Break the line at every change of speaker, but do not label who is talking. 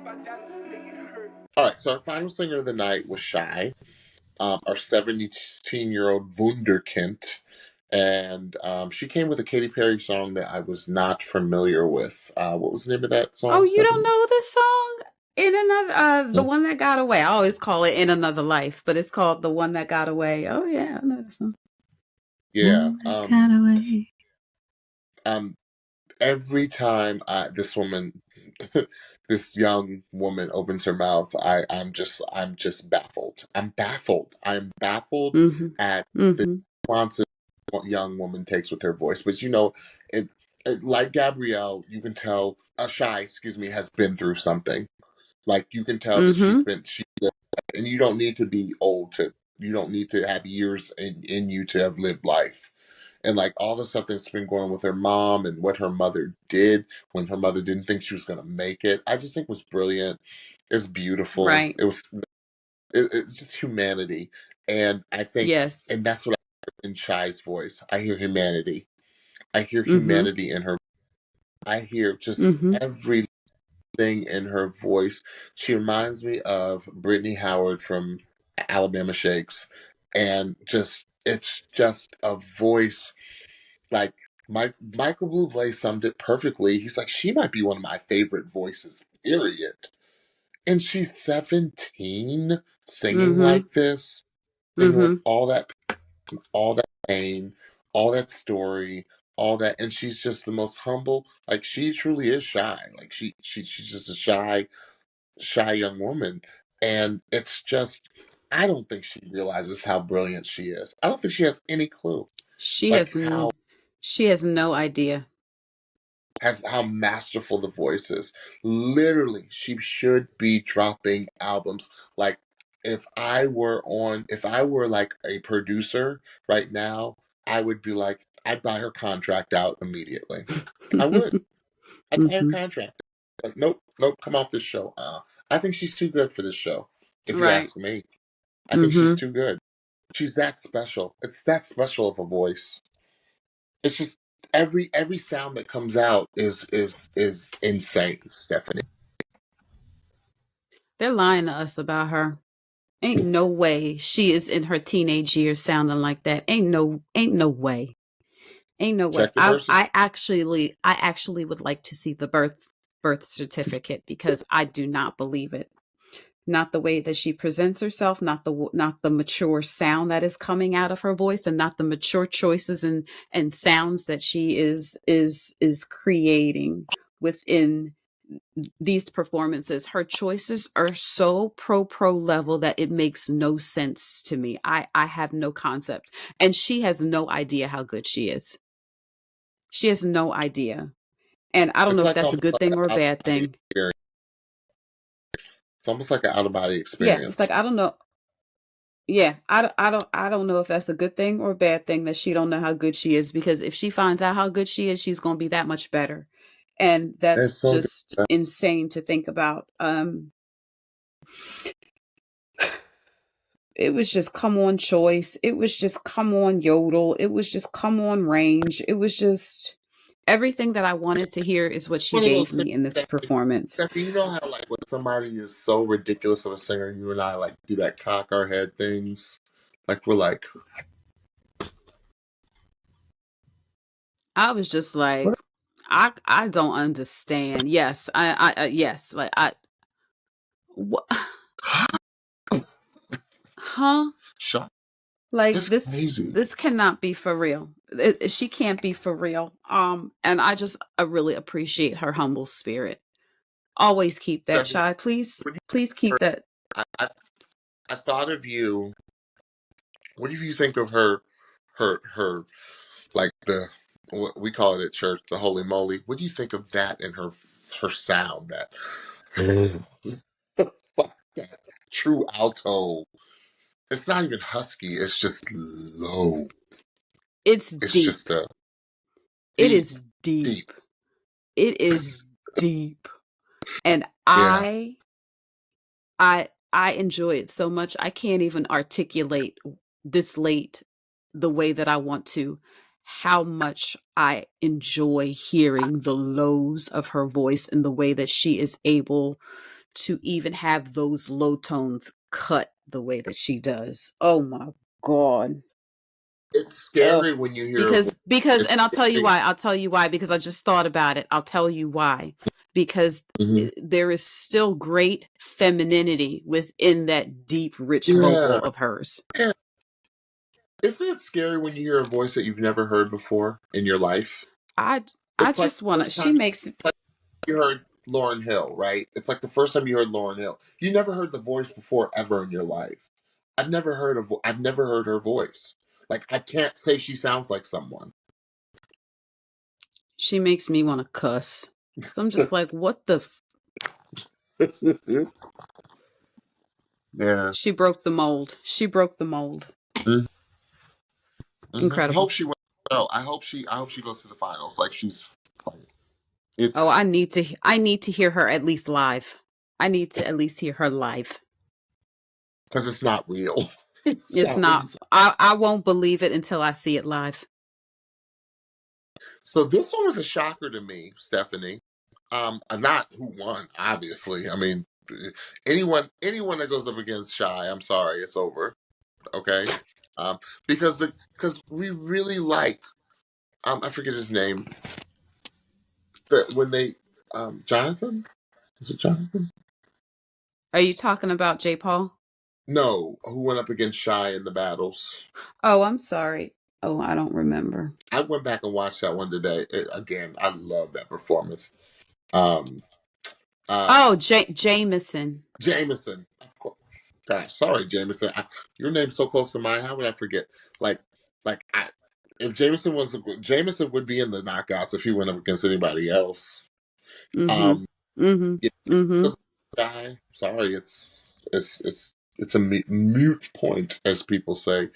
All right, so our final singer of the night was Shye, our 17-year-old Wunderkind. And she came with a Katy Perry song that I was not familiar with. What was the name of that
Oh,
song,
you don't
Stephanie?
know this song? In another, the
Hmm?
one that got away. I always call it In Another Life, but it's called The One That Got Away. Oh yeah, I know that song.
Yeah.
One that got away.
Um, every time this woman, this young woman opens her mouth, I'm just baffled. I'm baffled
Mm-hmm.
at the
Mm-hmm.
nuances a young woman takes with her voice. But it, like Gabrielle, you can tell, Shy, excuse me, has been through something. Like you can tell that
Mm-hmm.
and you don't need to have years in you to have lived life. And like all the stuff that's been going on with her mom and what her mother did when her mother didn't think she was going to make it, I just think was brilliant. It's beautiful.
Right.
It's just humanity. And I think,
Yes.
and that's what I hear in Shy's voice. I hear humanity. I hear
Mm-hmm.
humanity in her. I hear just
Mm-hmm.
everything in her voice. She reminds me of Brittany Howard from Alabama Shakes. And it's just a voice like Michael Bublé summed it perfectly. He's like, she might be one of my favorite voices, period. And she's 17 singing
Mm-hmm.
like this, singing
Mm-hmm.
with all that pain, all that story, all that, and she's just the most humble. Like she truly is shy. Like she's just a shy young woman, and it's just. I don't think she realizes how brilliant she is. I don't think she has any clue,
She
like
has she has no idea.
how masterful the voice is. Literally, she should be dropping albums. Like if I were like a producer right now, I would be like, I'd buy her contract out immediately. I would. I'd buy her
Mm-hmm.
contract. Like, nope, nope, come off this show. I think she's too good for this show. If you
Right.
ask me, I think she's
Mm-hmm.
too good. She's that special. It's that special of a voice. It's just every sound that comes out is insane, Stephanie.
They're lying to us about her. Ain't no way she is in her teenage years sounding like that. Ain't no way. Ain't no way.
Check the verses.
I actually would like to see the birth certificate because I do not believe it. Not the way that she presents herself, not the mature sound that is coming out of her voice, and not the mature choices and sounds that she is creating within these performances. Her choices are so pro level that it makes no sense to me. I have no concept, and she has no idea how good she is. She has no idea. And I don't
It's
know if
like
that's a
almost
good
like
thing
an
or a
out of
bad
body
thing.
experience. It's almost like an out of body
Yeah, it's
experience.
like I don't know. Yeah, I don't know if that's a good thing or a bad thing that she don't know how good she is, because if she finds out how good she is, she's going to be that much better. And
It's
that's
so good.
just insane to think about. It was just come on choice. It was just come on yodel. It was just come on range. It was just everything that I wanted to hear is what she
One of those
gave
things
me in this
that
performance.
Stephanie, you know how like when somebody is so ridiculous of a singer, you and I like do that cock our head things. Like we're like,
I was just like,
what?
I don't understand. Yes, yes, like what, huh?
Shut.
Like
It's crazy.
this cannot be for real. She can't be for real. And I really appreciate her humble spirit. Always keep that,
Stephanie,
Shy. Please,
when you
please keep that.
I, I I thought of you. What do you think of her like the what we call it at church, the holy moly? What do you think of that and her sound? That that true alto. It's not even husky. It's just low.
It's
It's
deep.
just a
It
deep,
is
deep.
deep. It is deep. And
Yeah.
I enjoy it so much. I can't even articulate this late the way that I want to, how much I enjoy hearing the lows of her voice and the way that she is able to even have those low tones cut the way that she does. Oh my God.
It's
Ugh.
scary when you hear a voice.
Because and
It's
I'll tell you
scary.
why. I'll tell you why because I just thought about it. I'll tell you why. Because
Hmm.
there is still great femininity within that deep, rich
Yeah.
vocal of hers.
Yeah. Isn't it scary when you hear a voice that you've never heard before in your life?
I I
It's like
just
the
want to
first
she
time
makes
you heard Lauryn Hill, right? It's like the first time you heard Lauryn Hill. You never heard the voice before ever in your life. I've never heard her voice. Like I can't say she sounds like someone.
she makes me want to cuss. So I'm just like, what the
Yeah.
she broke the mold. She broke the mold.
Mm-hmm. I hope
Incredible.
she wins. Oh, I hope she goes to the finals. Like she's
Oh,
it's
I need to hear her at least live. I need to at least hear her live.
because it's not real. It
It's not
sounds
I won't believe it until I see it live.
so. This one was a shocker to me, Stephanie. Not who won, obviously. I mean, anyone that goes up against Shy, I'm sorry, it's over. Okay, um, because we really liked I forget his name, that when they Jonathan, is it Jonathan?
Are you talking about J. Paul?
No, who went up against Shy in the battles?
Oh, I'm sorry. Oh, I don't remember.
I went back and watched that one today. Again, I love that performance. Um, uh,
Oh, Jameson.
Jameson, of course. Gosh, sorry, Jameson. Your name's so close to mine. How would I forget? Like, like if Jameson would be in the knockouts if he went up against anybody else.
Mhm.
Um,
Mhm.
yeah,
Mhm.
because guy, sorry, it's a mute point, as people say.